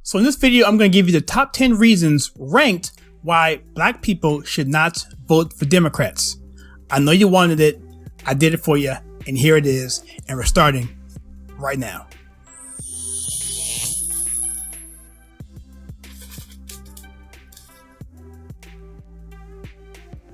So in this video, I'm going to give you the top 10 reasons ranked why black people should not vote for Democrats. I know you wanted it. I did it for you. And here it is. And we're starting right now.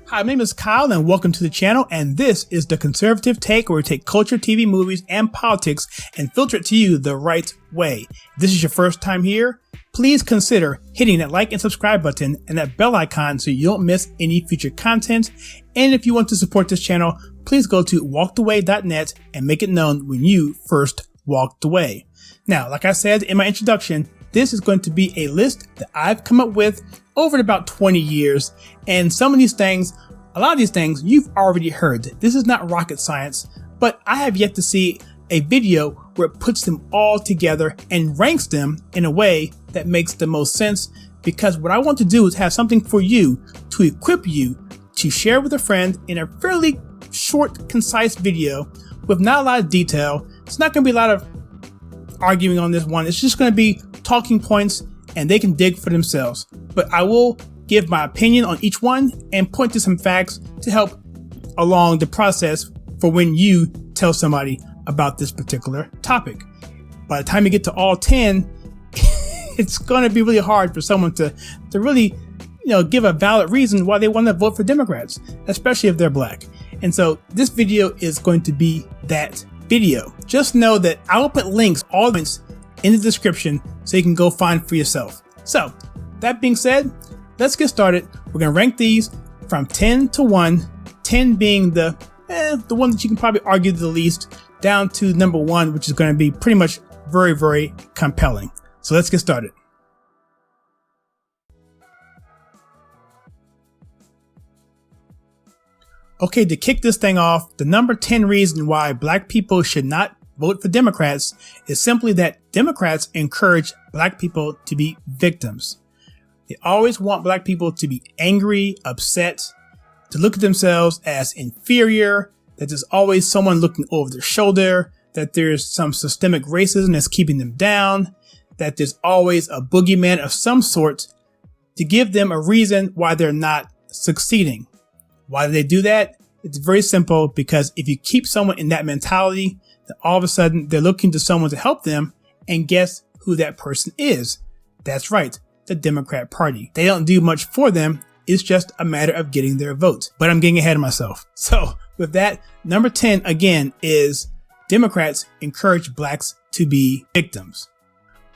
Hi, my name is Kyle and welcome to the channel, and this is the Conservative Take, where we take culture, TV, movies, and politics and filter it to you the right way. If this is your first time here, please consider hitting that like and subscribe button and that bell icon so you don't miss any future content. And if you want to support this channel, please go to walkedaway.net and make it known when you first walked away. Now, like I said in my introduction, this is going to be a list that I've come up with over about 20 years. And some of these things, a lot of these things you've already heard. This is not rocket science, but I have yet to see a video where it puts them all together and ranks them in a way that makes the most sense. Because what I want to do is have something for you to equip you to share with a friend in a fairly short, concise video with not a lot of detail. It's not going to be a lot of arguing on this one. It's just going to be talking points and they can dig for themselves. But I will give my opinion on each one and point to some facts to help along the process for when you tell somebody about this particular topic. By the time you get to all 10, it's going to be really hard for someone to really, give a valid reason why they want to vote for Democrats, especially if they're black. And so this video is going to be that video. Just know that I will put links, all links in the description so you can go find for yourself. So that being said, let's get started. We're going to rank these from 10 to 1, 10 being the one that you can probably argue the least, down to number 1, which is going to be pretty much very, very compelling. So let's get started. Okay, to kick this thing off, the number 10 reason why black people should not vote for Democrats is simply that Democrats encourage black people to be victims. They always want black people to be angry, upset, to look at themselves as inferior, that there's always someone looking over their shoulder, that there's some systemic racism that's keeping them down, that there's always a boogeyman of some sort to give them a reason why they're not succeeding. Why do they do that? It's very simple, because if you keep someone in that mentality, then all of a sudden they're looking to someone to help them, and guess who that person is? That's right, the Democrat Party. They don't do much for them. It's just a matter of getting their vote. But I'm getting ahead of myself. So with that, number 10 again is Democrats encourage blacks to be victims.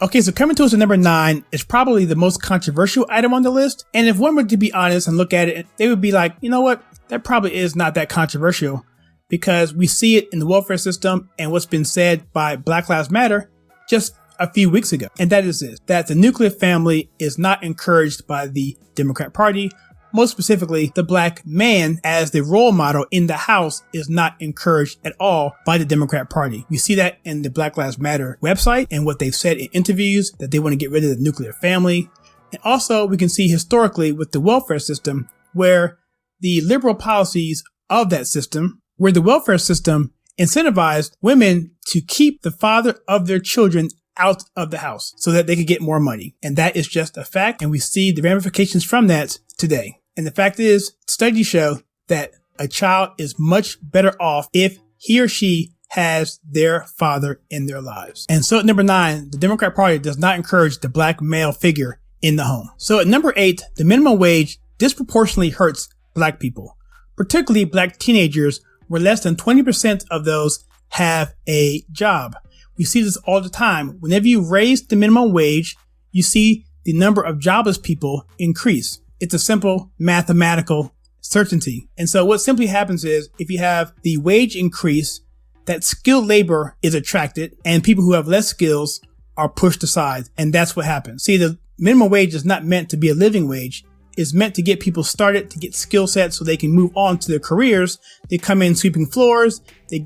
Okay, so coming to us at number 9 is probably the most controversial item on the list. And if one were to be honest and look at it, they would be like, you know what? That probably is not that controversial, because we see it in the welfare system and what's been said by Black Lives Matter just a few weeks ago. And that is this, that the nuclear family is not encouraged by the Democrat Party. Most specifically, the black man as the role model in the house is not encouraged at all by the Democrat Party. We see that in the Black Lives Matter website and what they've said in interviews, that they want to get rid of the nuclear family. And also we can see historically with the welfare system, where the liberal policies of that system, where the welfare system incentivized women to keep the father of their children out of the house so that they could get more money. And that is just a fact. And we see the ramifications from that today. And the fact is, studies show that a child is much better off if he or she has their father in their lives. And so at number 9, the Democrat Party does not encourage the black male figure in the home. So at number 8, the minimum wage disproportionately hurts black people, particularly black teenagers, where less than 20% of those have a job. We see this all the time. Whenever you raise the minimum wage, you see the number of jobless people increase. It's a simple mathematical certainty. And so what simply happens is, if you have the wage increase, that skilled labor is attracted and people who have less skills are pushed aside. And that's what happens. See, the minimum wage is not meant to be a living wage. It's meant to get people started, to get skill sets so they can move on to their careers. They come in sweeping floors, they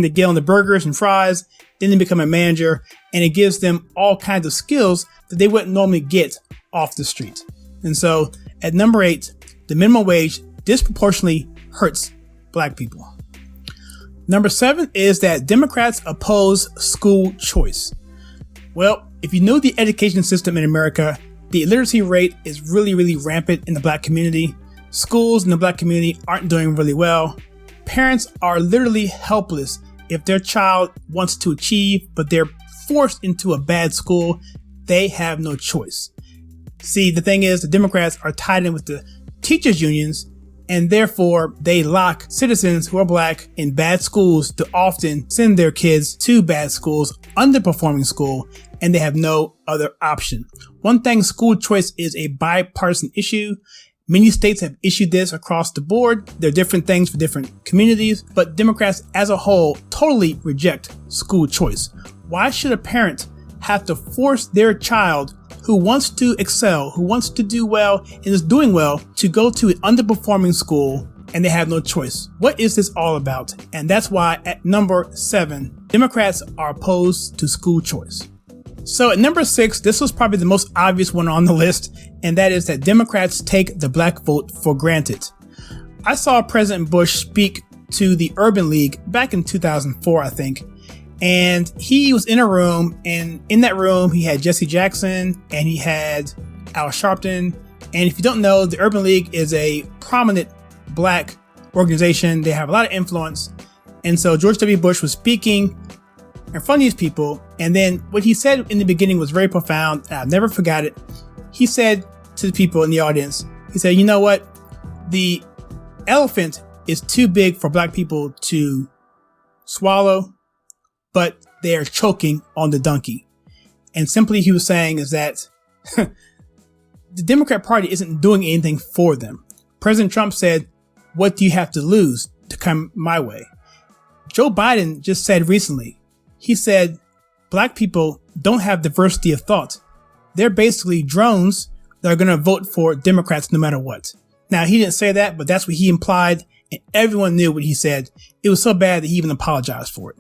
get on the burgers and fries, then they become a manager, and it gives them all kinds of skills that they wouldn't normally get off the street. And so at number 8, the minimum wage disproportionately hurts black people. Number 7 is that Democrats oppose school choice. Well, If you know the education system in America, the illiteracy rate is really, really rampant in the Black community. Schools in the Black community aren't doing really well. Parents are literally helpless if their child wants to achieve, but they're forced into a bad school. They have no choice. See, the thing is, the Democrats are tied in with the teachers unions, and therefore they lock citizens who are Black in bad schools to often send their kids to bad schools, underperforming school, and they have no other option. One thing, school choice is a bipartisan issue. Many states have issued this across the board. There are different things for different communities, but Democrats as a whole totally reject school choice. Why should a parent have to force their child who wants to excel, who wants to do well and is doing well, to go to an underperforming school and they have no choice? What is this all about? And that's why at number 7, Democrats are opposed to school choice. So at number 6, this was probably the most obvious one on the list, and that is that Democrats take the Black vote for granted. I saw President Bush speak to the Urban League back in 2004, I think. And he was in a room, and in that room, he had Jesse Jackson and he had Al Sharpton. And if you don't know, the Urban League is a prominent Black organization. They have a lot of influence. And so George W. Bush was speaking in front of these people. And then what he said in the beginning was very profound. And I'll never forgot it. He said to the people in the audience, he said, you know what? The elephant is too big for Black people to swallow, but they are choking on the donkey. And simply he was saying is that the Democrat Party isn't doing anything for them. President Trump said, what do you have to lose to come my way? Joe Biden just said recently, he said, Black people don't have diversity of thought. They're basically drones that are going to vote for Democrats no matter what. Now, he didn't say that, but that's what he implied. And everyone knew what he said. It was so bad that he even apologized for it.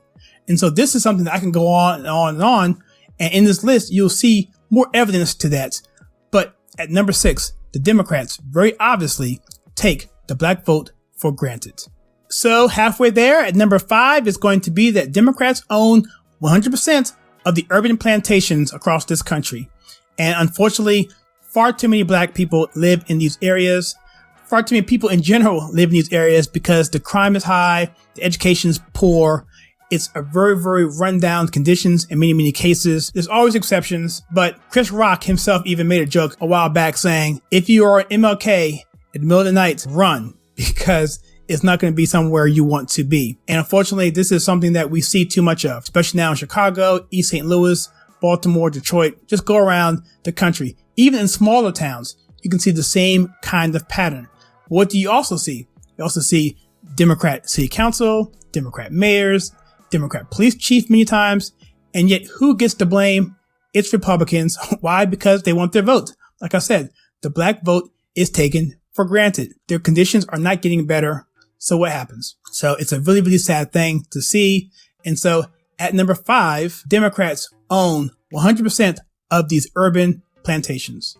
And so this is something that I can go on and on and on. And in this list, you'll see more evidence to that. But at number 6, the Democrats very obviously take the Black vote for granted. So halfway there at number 5 is going to be that Democrats own 100% of the urban plantations across this country. And unfortunately, far too many Black people live in these areas. Far too many people in general live in these areas because the crime is high, the education is poor. It's a very, very rundown conditions in many, many cases. There's always exceptions, but Chris Rock himself even made a joke a while back saying, if you are an MLK in the middle of the night, run, because it's not going to be somewhere you want to be. And unfortunately, this is something that we see too much of, especially now in Chicago, East St. Louis, Baltimore, Detroit. Just go around the country. Even in smaller towns, you can see the same kind of pattern. What do you also see? You also see Democrat city council, Democrat mayors, Democrat police chief many times. And yet who gets the blame? It's Republicans. Why? Because they want their vote. Like I said, the Black vote is taken for granted. Their conditions are not getting better. So what happens? So it's a really, really sad thing to see. And so at number 5, Democrats own 100% of these urban plantations.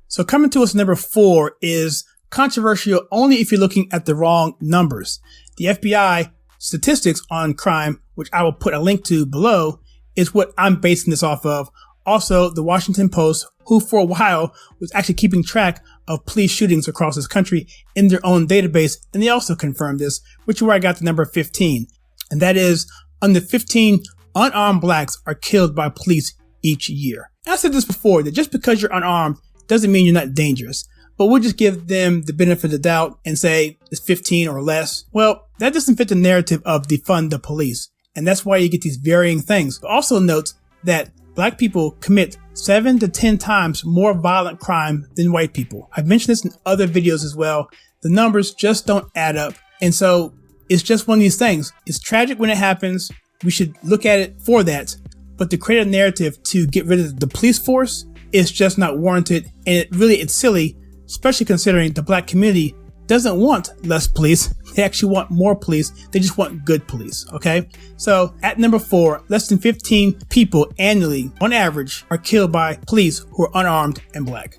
So coming to us number 4 is controversial only if you're looking at the wrong numbers. The FBI statistics on crime, which I will put a link to below, is what I'm basing this off of. Also, the Washington Post, who for a while was actually keeping track of police shootings across this country in their own database. And they also confirmed this, which is where I got the number 15. And that is under 15 unarmed Blacks are killed by police each year. And I said this before, that just because you're unarmed doesn't mean you're not dangerous. But we'll just give them the benefit of the doubt and say it's 15 or less. Well, that doesn't fit the narrative of defund the police. And that's why you get these varying things. But also note that Black people commit 7 to 10 times more violent crime than white people. I've mentioned this in other videos as well. The numbers just don't add up. And so it's just one of these things. It's tragic when it happens. We should look at it for that. But to create a narrative to get rid of the police force is just not warranted. And it's silly, especially considering the Black community doesn't want less police. They actually want more police. They just want good police. Okay. So at number 4, less than 15 people annually on average are killed by police who are unarmed and Black.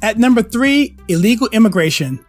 At number 3, illegal immigration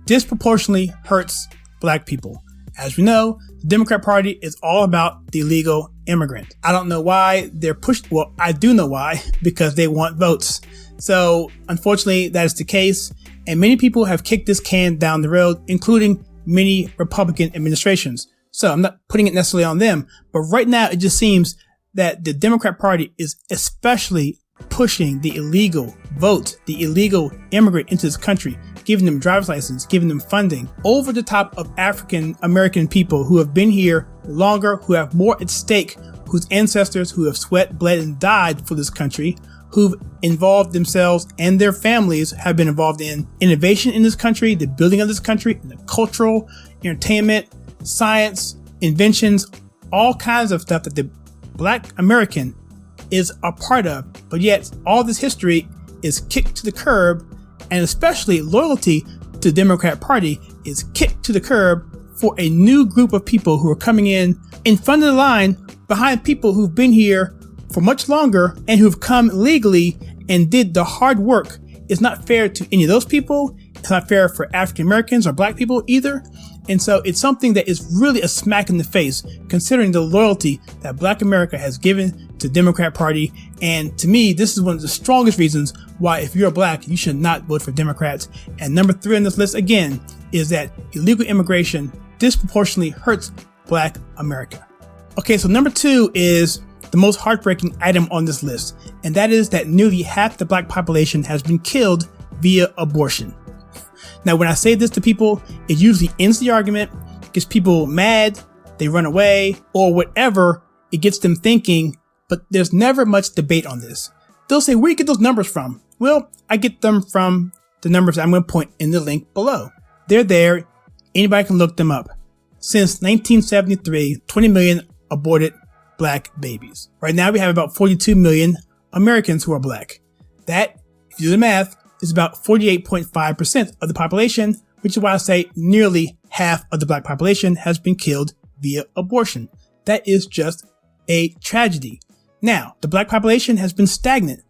disproportionately hurts Black people. As we know, the Democrat Party is all about the illegal immigrant. I don't know why they're pushed. Well, I do know why, because they want votes. So unfortunately, that is the case. And many people have kicked this can down the road, including many Republican administrations. So I'm not putting it necessarily on them, but right now it just seems that the Democrat Party is especially pushing the illegal vote, the illegal immigrant into this country, giving them driver's license, giving them funding over the top of African American people who have been here longer, who have more at stake, whose ancestors who have sweat, bled, and died for this country, who've involved themselves and their families have been involved in innovation in this country, the building of this country, and the cultural, entertainment, science, inventions, all kinds of stuff that the Black American is a part of. But yet all this history is kicked to the curb, and especially loyalty to the Democrat Party is kicked to the curb for a new group of people who are coming in front of the line behind people who've been here for much longer and who've come legally and did the hard work. It's not fair to any of those people. It's not fair for African Americans or Black people either. And so it's something that is really a smack in the face, considering the loyalty that Black America has given to the Democrat Party. And to me, this is one of the strongest reasons why, if you're Black, you should not vote for Democrats. And number 3 on this list, again, is that illegal immigration disproportionately hurts Black America. Okay, so number 2 is the most heartbreaking item on this list, and that is that nearly half the Black population has been killed via abortion. Now, when I say this to people, it usually ends the argument, gets people mad, they run away, or whatever, it gets them thinking, but there's never much debate on this. They'll say, where do you get those numbers from? Well, I get them from the numbers I'm going to point in the link below. They're there. Anybody can look them up. Since 1973, 20 million aborted Black babies. Right now, we have about 42 million Americans who are Black. That, if you do the math, is about 48.5% of the population, which is why I say nearly half of the Black population has been killed via abortion. That is just a tragedy. Now, the Black population has been stagnant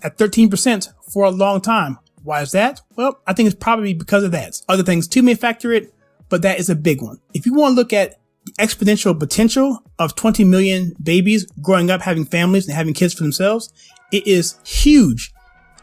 at 13% for a long time. Why is that? Well, I think it's probably because of that. Other things too may factor it, but that is a big one. If you want to look at the exponential potential of 20 million babies growing up, having families and having kids for themselves, it is huge.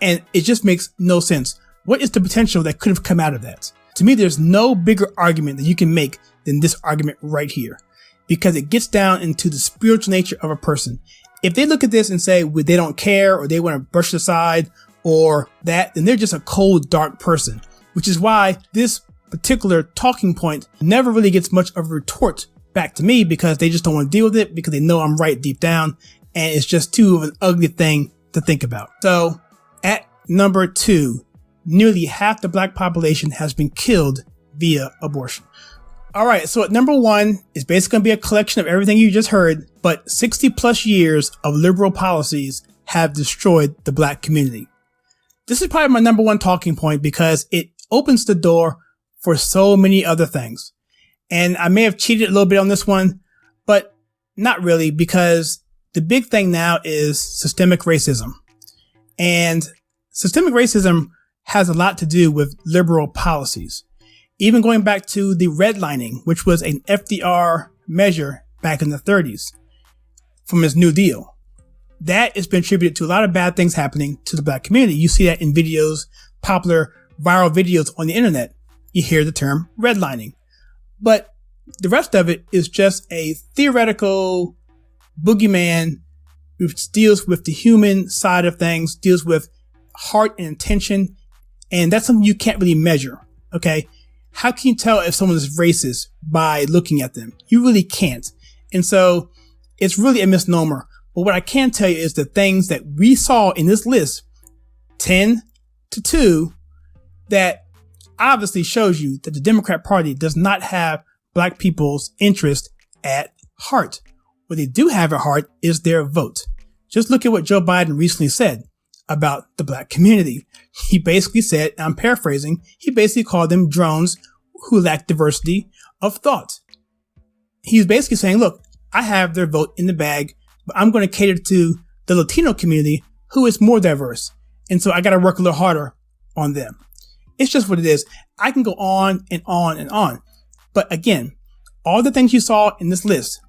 And it just makes no sense. What is the potential that could have come out of that? To me, there's no bigger argument that you can make than this argument right here, because it gets down into the spiritual nature of a person. If they look at this and say they don't care, or they want to brush it aside, or that, then they're just a cold, dark person, which is why this particular talking point never really gets much of a retort back to me, because they just don't want to deal with it, because they know I'm right deep down, and it's just too of an ugly thing to think about. So at number 2, nearly half the Black population has been killed via abortion. All right, so at number 1 is basically going to be a collection of everything you just heard, but 60 plus years of liberal policies have destroyed the Black community. This is probably my number 1 talking point, because it opens the door for so many other things. And I may have cheated a little bit on this one, but not really, because the big thing now is systemic racism. And systemic racism has a lot to do with liberal policies. Even going back to the redlining, which was an FDR measure back in the 30s from his New Deal. That has been attributed to a lot of bad things happening to the Black community. You see that in videos, popular viral videos on the internet. You hear the term redlining. But the rest of it is just a theoretical boogeyman which deals with the human side of things, deals with heart and intention. And that's something you can't really measure. Okay. How can you tell if someone is racist by looking at them? You really can't. And so it's really a misnomer. But what I can tell you is the things that we saw in this list, 10-2, that obviously shows you that the Democrat Party does not have Black people's interest at heart. What they do have at heart is their vote. Just look at what Joe Biden recently said about the Black community. He basically said, I'm paraphrasing, he basically called them drones who lack diversity of thought. He's basically saying, look, I have their vote in the bag, but I'm going to cater to the Latino community who is more diverse. And so I got to work a little harder on them. It's just what it is. I can go on and on and on. But again, All the things you saw in this list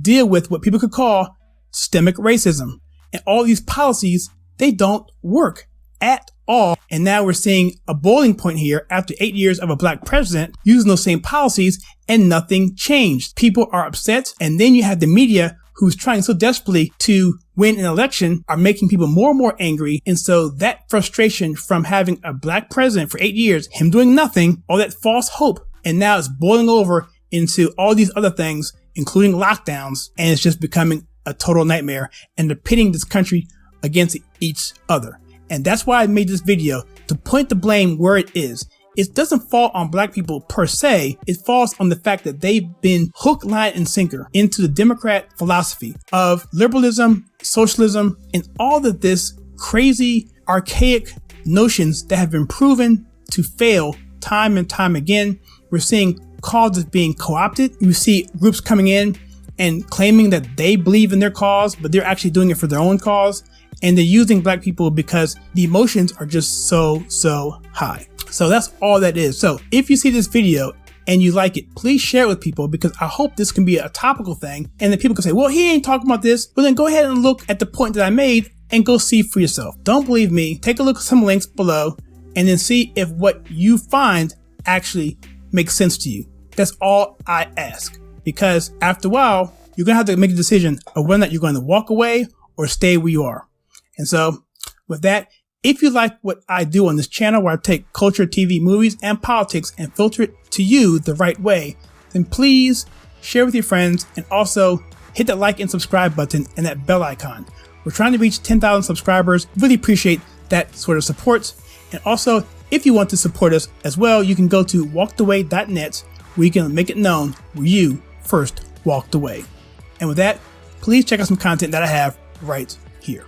deal with what people could call systemic racism. And all these policies, they don't work at all. And now we're seeing a boiling point here after 8 years of a black president using those same policies and nothing changed. People are upset. And then you have the media who's trying so desperately to win an election are making people more and more angry. And so that frustration from having a black president for 8 years, him doing nothing, all that false hope, and now it's boiling over into all these other things, including lockdowns. And it's just becoming a total nightmare. And they're pitting this country against each other. And that's why I made this video, to point the blame where it is. It doesn't fall on black people per se. It falls on the fact that they've been hook, line, and sinker into the Democrat philosophy of liberalism, socialism, and all of this crazy, archaic notions that have been proven to fail time and time again. We're seeing causes being co-opted. You see groups coming in and claiming that they believe in their cause, but they're actually doing it for their own cause. And they're using black people because the emotions are just so high. So that's all that is. So if you see this video and you like it, please share it with people, because I hope this can be a topical thing. And then people can say, well, he ain't talking about this. Well, then go ahead and look at the point that I made and go see for yourself. Don't believe me. Take a look at some links below and then see if what you find actually makes sense to you. That's all I ask. Because after a while, you're going to have to make a decision of whether or not you're going to walk away or stay where you are. And so with that, if you like what I do on this channel, where I take culture, TV, movies, and politics and filter it to you the right way, then please share with your friends, and also hit that like and subscribe button and that bell icon. We're trying to reach 10,000 subscribers. Really appreciate that sort of support. And also, if you want to support us as well, you can go to walkedaway.net, where you can make it known where you first walked away. And with that, please check out some content that I have right here.